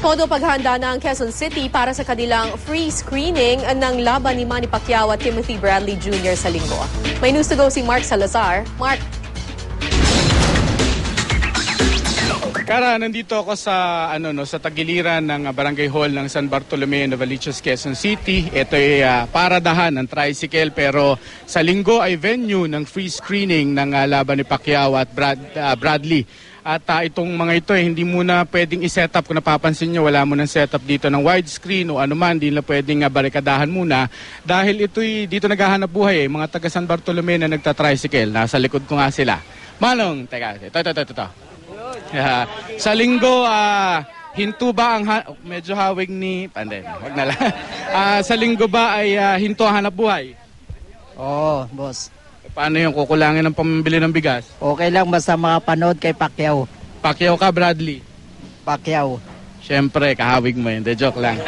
Todo paghahanda na ang Quezon City para sa kanilang free screening ng laban ni Manny Pacquiao at Timothy Bradley Jr. sa linggo. May news to go si Mark Salazar. Mark. Kara, nandito ako sa sa tagiliran ng Barangay Hall ng San Bartolome, Novaliches, Quezon City. Ito ay paradahan ng tricycle pero sa linggo ay venue ng free screening ng laban ni Pacquiao at Bradley. At itong mga ito hindi muna pwedeng i-set up. Kung napapansin nyo, wala mo ng setup dito ng widescreen o anuman, hindi na pwedeng barikadahan muna dahil ito'y dito naghahanap buhay mga taga San Bartolome na nagta-tricycle. Nasa likod ko nga sila. Manong, teka, ito. Sa linggo, hinto ba ang medyo hawig ni Panden? Wag na lang. Sa linggo ba ay hinto ang hanap buhay? Oo, boss. Paano yung kukulangin ng pambili ng bigas? Okay lang basta makapanood kay Pacquiao. Pacquiao ka, Bradley? Pacquiao. Siyempre, kahawig mo yun. De joke lang.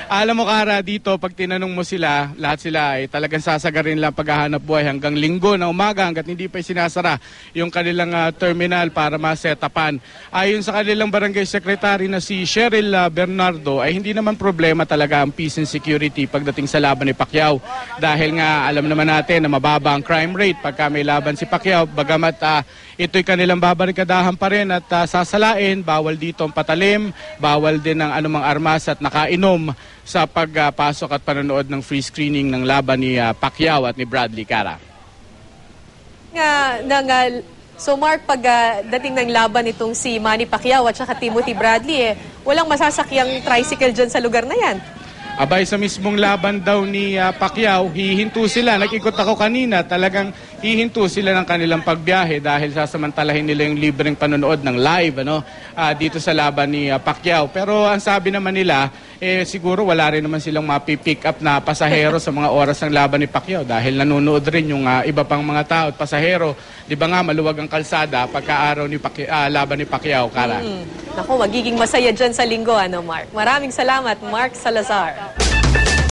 Alam mo, Kara, dito pag tinanong mo sila, lahat sila ay talagang sasagarin lang paghahanap buhay hanggang linggo na umaga hanggat hindi pa sinasara yung kanilang terminal para masetapan. Ayon sa kanilang barangay secretary na si Cheryl Bernardo ay hindi naman problema talaga ang peace and security pagdating sa laban ni Pacquiao. Dahil nga alam naman natin na mababa ang crime rate pagka may laban si Pacquiao. Bagamat ito'y kanilang babarikadahan pa rin at sasalain, bawal dito ang patalim, bawal din ang anumang armas at nakainom sa pagpasok at panonood ng free screening ng laban ni Pacquiao at ni Bradley. Kara. So Mark, pag dating ng laban itong si Manny Pacquiao at saka Timothy Bradley, walang masasakyang tricycle dyan sa lugar na yan. Abay, sa mismong laban daw ni Pacquiao, hihinto sila. Nag-ikot ako kanina, talagang hihinto sila ng kanilang pagbiyahe dahil sasamantalahin nila yung libreng panonood ng live dito sa laban ni Pacquiao. Pero ang sabi naman nila, siguro wala rin naman silang mapipick up na pasahero sa mga oras ng laban ni Pacquiao dahil nanonood rin yung iba pang mga tao at pasahero. Di ba nga maluwag ang kalsada pagka-araw ni laban ni Pacquiao, Kara? Naku, magiging masaya dyan sa linggo, Mark. Maraming salamat, Mark Salazar.